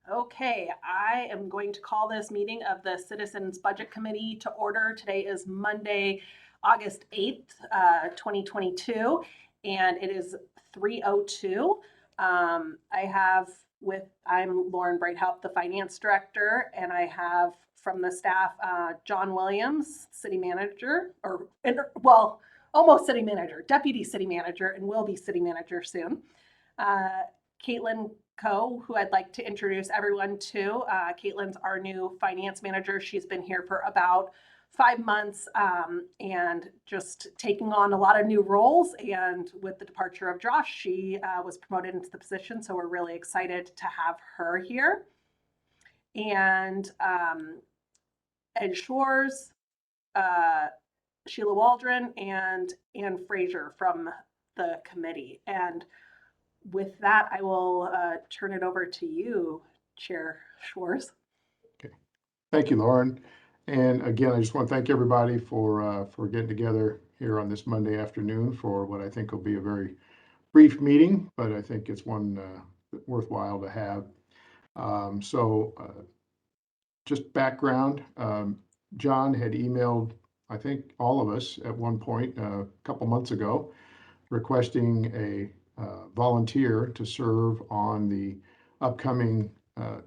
Okay, I am going to call this meeting of the Citizens Budget Committee to order. Today is Monday, August 8th, 2022, and it is 3:02. I'm Lauren Breithaupt, the Finance Director, and I have from the staff, John Williams, City Manager, almost City Manager, Deputy City Manager, and will be City Manager soon. Caitlin who I'd like to introduce everyone to. Caitlin's our new finance manager. She's been here for about 5 months and just taking on a lot of new roles. And with the departure of Josh, she was promoted into the position. So we're really excited to have her here. And Ed Shores, Sheila Waldron, and Ann Fraser from the committee. And with that, I will turn it over to you, Chair Schwartz. Okay, thank you, Lauren. And again, I just want to thank everybody for getting together here on this Monday afternoon for what I think will be a very brief meeting, but I think it's one worthwhile to have. Just background, John had emailed, I think, all of us at one point a couple months ago, requesting a volunteer to serve on the upcoming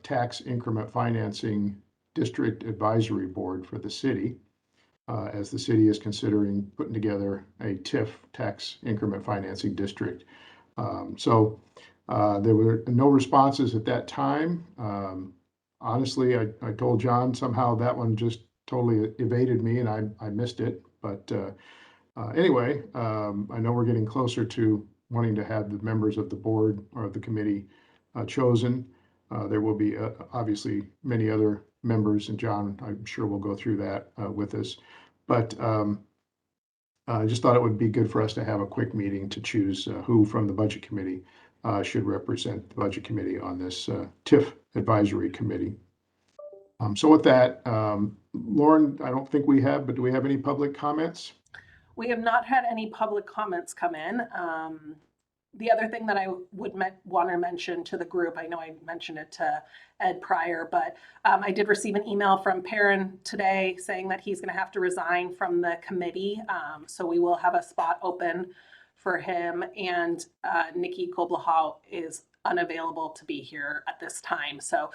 tax increment financing district advisory board for the city, as the city is considering putting together a TIF, tax increment financing district. There were no responses at that time. Honestly, I told John somehow that one just totally evaded me and I missed it. But anyway, I know we're getting closer to wanting to have the members of the board or the committee chosen. There will be obviously many other members, and John, I'm sure will go through that with us. But I just thought it would be good for us to have a quick meeting to choose who from the budget committee should represent the budget committee on this TIF advisory committee. So with that, Lauren, I don't think we have, but do we have any public comments? We have not had any public comments come in. The other thing that I would want to mention to the group, I know I mentioned it to Ed prior, but I did receive an email from Perrin today saying that he's going to have to resign from the committee. So we will have a spot open for him, and Nikki Koblahow is unavailable to be here at this time. So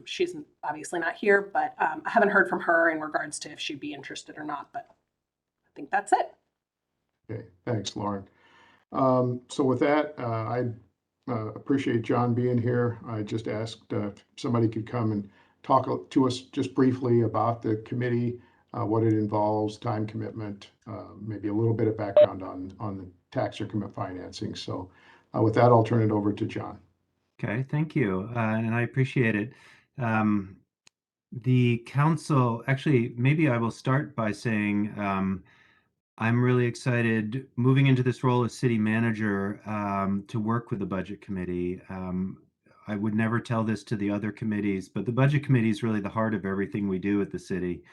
she's obviously not here, but I haven't heard from her in regards to if she'd be interested or not, but I think that's it. Okay, thanks, Lauren. So with that, I appreciate John being here. I just asked if somebody could come and talk to us just briefly about the committee, what it involves, time commitment, maybe a little bit of background on the tax increment financing. So with that, I'll turn it over to John. Okay, thank you. And I appreciate it. The council, actually, maybe I will start by saying I'm really excited moving into this role as city manager to work with the budget committee. I would never tell this to the other committees, but the budget committee is really the heart of everything we do at the city.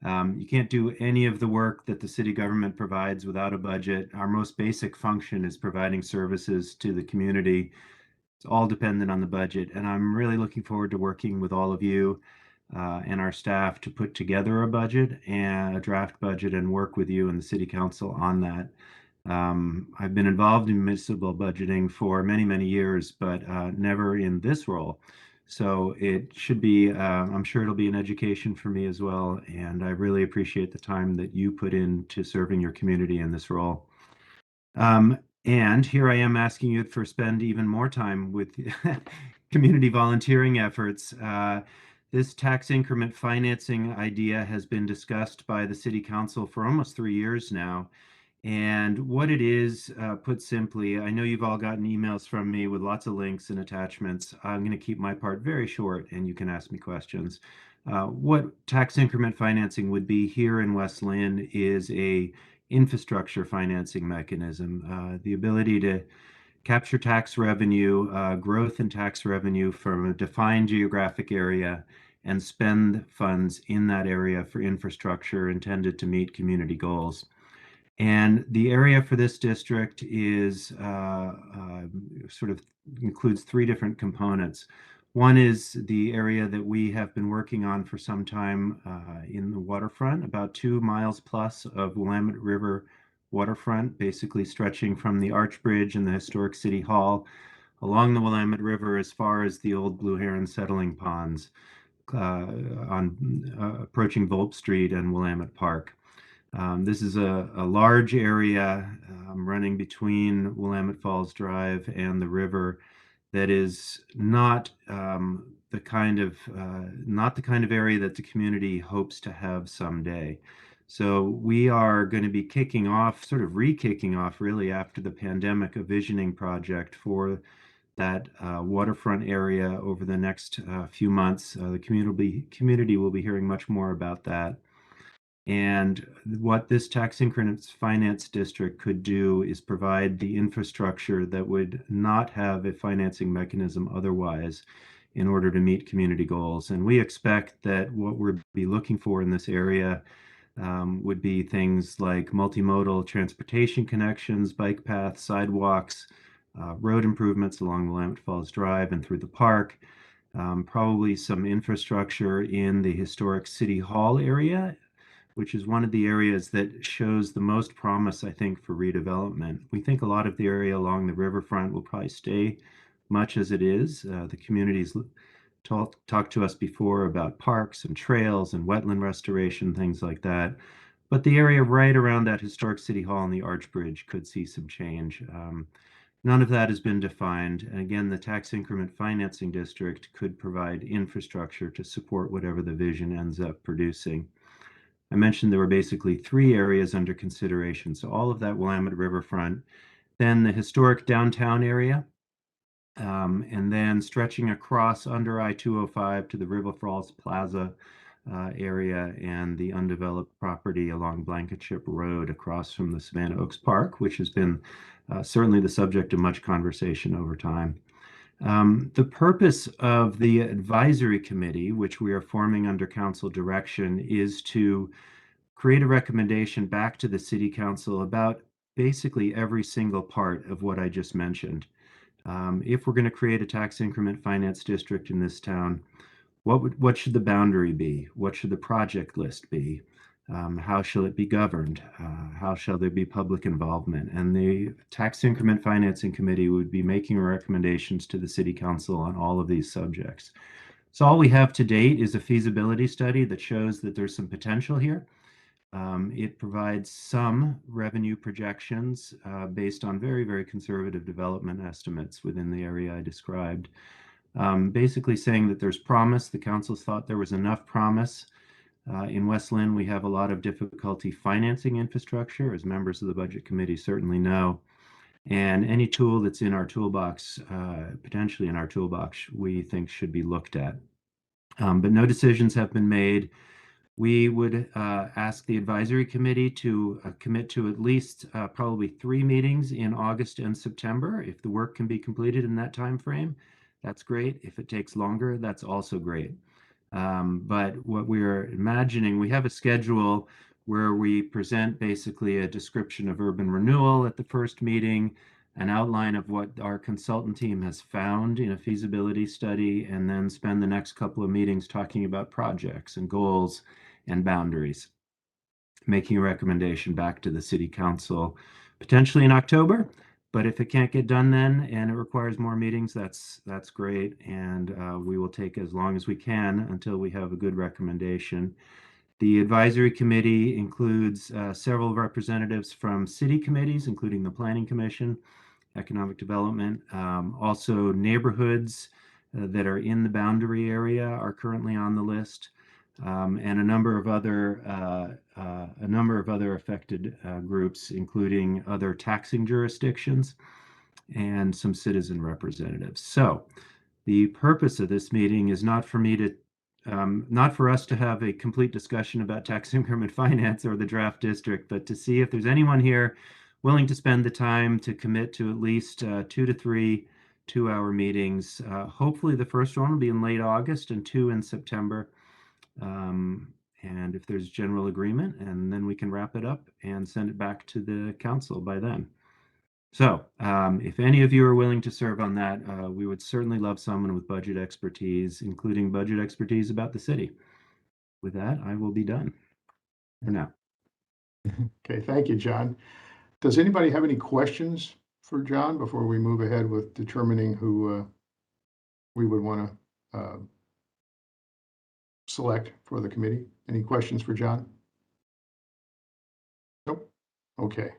You can't do any of the work that the city government provides without a budget. Our most basic function is providing services to the community. It's all dependent on the budget, and I'm really looking forward to working with all of you and our staff to put together a budget and a draft budget and work with you and the city council on that. I've been involved in municipal budgeting for many, many years, but never in this role. So it should be, I'm sure it'll be an education for me as well. And I really appreciate the time that you put into serving your community in this role. And here I am asking you for spend even more time with community volunteering efforts. This tax increment financing idea has been discussed by the city council for almost 3 years now. And what it is, put simply, I know you've all gotten emails from me with lots of links and attachments. I'm going to keep my part very short and you can ask me questions. What tax increment financing would be here in West Lynn is a infrastructure financing mechanism, the ability to capture tax revenue, growth in tax revenue from a defined geographic area and spend funds in that area for infrastructure intended to meet community goals. And the area for this district is sort of includes 3 different components. One is the area that we have been working on for some time in the waterfront, about 2 miles plus of Willamette River waterfront, basically stretching from the Arch Bridge and the historic City Hall along the Willamette River as far as the old Blue Heron settling ponds on approaching Volp Street and Willamette Park. This is a large area running between Willamette Falls Drive and the river that is not the kind of area that the community hopes to have someday. So we are going to be kicking off, sort of re-kicking off, really after the pandemic, a visioning project for that waterfront area over the next few months. The community will be hearing much more about that. And what this tax increments finance district could do is provide the infrastructure that would not have a financing mechanism otherwise in order to meet community goals. And we expect that what we'll be looking for in this area would be things like multimodal transportation connections, bike paths, sidewalks, road improvements along Willamette Falls Drive and through the park, probably some infrastructure in the historic City Hall area, which is one of the areas that shows the most promise, I think, for redevelopment. We think a lot of the area along the riverfront will probably stay much as it is. The communities talked to us before about parks and trails and wetland restoration, things like that. But the area right around that historic City Hall and the Arch Bridge could see some change. None of that has been defined. And again, the tax increment financing district could provide infrastructure to support whatever the vision ends up producing. I mentioned there were basically 3 areas under consideration. So all of that Willamette Riverfront, then the historic downtown area, and then stretching across under I-205 to the River Falls Plaza area and the undeveloped property along Blankenship Road across from the Savannah Oaks Park, which has been certainly the subject of much conversation over time. The purpose of the advisory committee, which we are forming under council direction, is to create a recommendation back to the city council about basically every single part of what I just mentioned. If we're going to create a tax increment finance district in this town, what should the boundary be? What should the project list be? How shall it be governed? How shall there be public involvement? And the tax increment financing committee would be making recommendations to the city council on all of these subjects. So all we have to date is a feasibility study that shows that there's some potential here. It provides some revenue projections based on very, very conservative development estimates within the area I described. Basically saying that there's promise. The council's thought there was enough promise. In West Lynn, we have a lot of difficulty financing infrastructure, as members of the budget committee certainly know. And any tool that's in our toolbox, potentially in our toolbox, we think should be looked at. But no decisions have been made. We would ask the advisory committee to commit to at least probably 3 meetings in August and September. If the work can be completed in that time frame, that's great. If it takes longer, that's also great. But what we're imagining, we have a schedule where we present basically a description of urban renewal at the first meeting, an outline of what our consultant team has found in a feasibility study, and then spend the next couple of meetings talking about projects and goals and boundaries, making a recommendation back to the city council, potentially in October. But if it can't get done then and it requires more meetings, that's great. And we will take as long as we can until we have a good recommendation. The advisory committee includes several representatives from city committees, including the Planning Commission, Economic Development. Also, neighborhoods that are in the boundary area are currently on the list. And a number of other affected groups, including other taxing jurisdictions and some citizen representatives. So the purpose of this meeting is not for us to have a complete discussion about tax increment finance or the draft district, but to see if there's anyone here willing to spend the time to commit to at least 2 to 3 2-hour meetings. Hopefully the first one will be in late August and 2 in September. And if there's general agreement, and then we can wrap it up and send it back to the council by then. So if any of you are willing to serve on that, we would certainly love someone with budget expertise, including budget expertise about the city. With that, I will be done for now. Okay, thank you, John. Does anybody have any questions for John before we move ahead with determining who we would want to select for the committee? Any questions for John? Nope. Okay.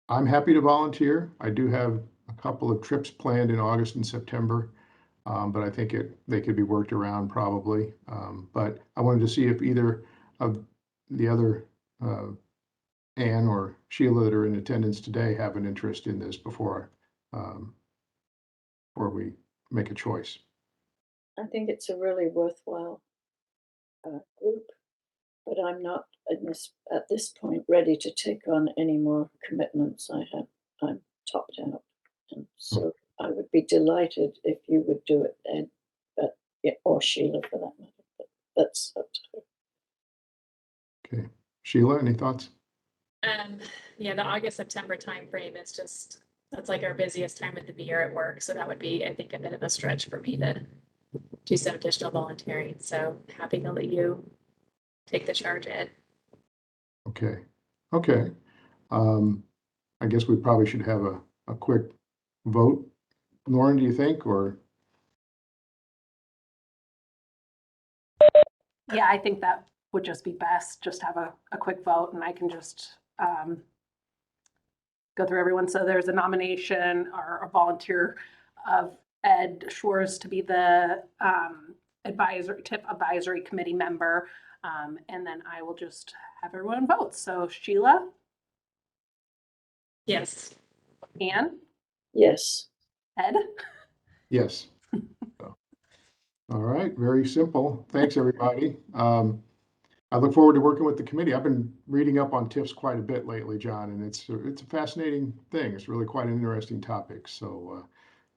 I'm happy to volunteer. I do have a couple of trips planned in August and September, but I think they could be worked around probably. But I wanted to see if either of the other Anne or Sheila that are in attendance today have an interest in this before we make a choice. I think it's a really worthwhile group, but I'm not at this point ready to take on any more commitments. I'm topped out, and so I would be delighted if you would do it, Ed, but yeah, or Sheila for that matter. But that's up to her. Okay, Sheila, any thoughts? Yeah, the August, September timeframe is just, that's like our busiest time of the year at work. So that would be, I think, a bit of a stretch for me to do some additional volunteering. So happy to let you take the charge, Ed. Okay. Okay. I guess we probably should have a quick vote. Lauren, do you think, or? Yeah, I think that would just be best, just have a quick vote and I can just go through everyone. So there's a nomination or a volunteer of Ed Schwartz to be the TIF advisory committee member. And then I will just have everyone vote. So Sheila, Yes. Anne, Yes. Ed. Yes. All right, very simple. Thanks, everybody. I look forward to working with the committee. I've been reading up on TIFs quite a bit lately, John, and it's a fascinating thing. It's really quite an interesting topic. So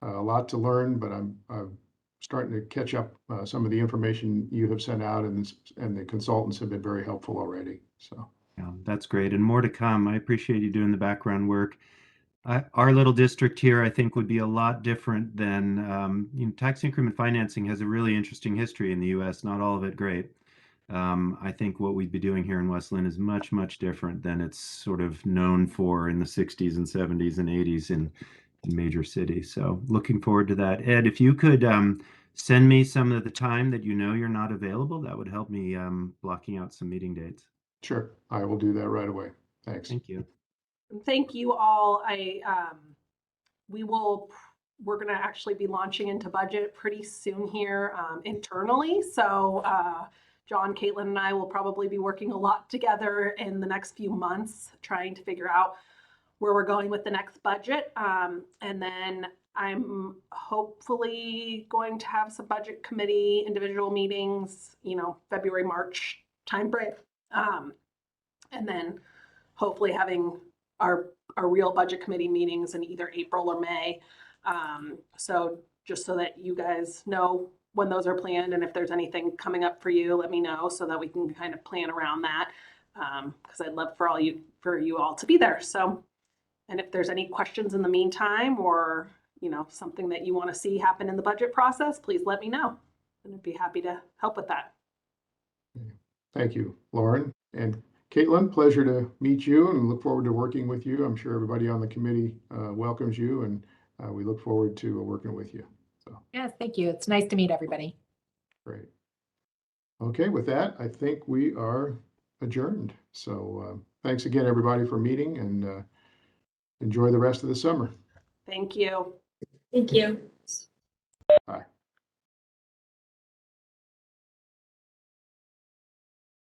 a lot to learn, but I'm starting to catch up some of the information you have sent out, and the consultants have been very helpful already. So Yeah, that's great, and more to come. I appreciate you doing the background work. Our little district here, I think, would be a lot different than, tax increment financing has a really interesting history in the U.S., not all of it great. I think what we'd be doing here in West Lynn is much, much different than it's sort of known for in the 60s and 70s and 80s in major cities. So looking forward to that. Ed, if you could send me some of the time that you're not available, that would help me blocking out some meeting dates. sure, I will do that right away. Thanks. Thank you. Thank you all. We're going to actually be launching into budget pretty soon here internally. So John, Caitlin, and I will probably be working a lot together in the next few months, trying to figure out where we're going with the next budget. And then I'm hopefully going to have some budget committee individual meetings, February, March timeframe. And then hopefully having our real budget committee meetings in either April or May. So just so that you guys know when those are planned, and if there's anything coming up for you, let me know so that we can kind of plan around that. Because I'd love for you all to be there. So, and if there's any questions in the meantime, or something that you want to see happen in the budget process, please let me know, and I'd be happy to help with that. Thank you, Lauren. And Caitlin, pleasure to meet you and look forward to working with you. I'm sure everybody on the committee welcomes you, and we look forward to working with you. So, yes, thank you. It's nice to meet everybody. great. Okay, with that, I think we are adjourned. So thanks again, everybody, for meeting, and enjoy the rest of the summer. Thank you. Thank you. Bye.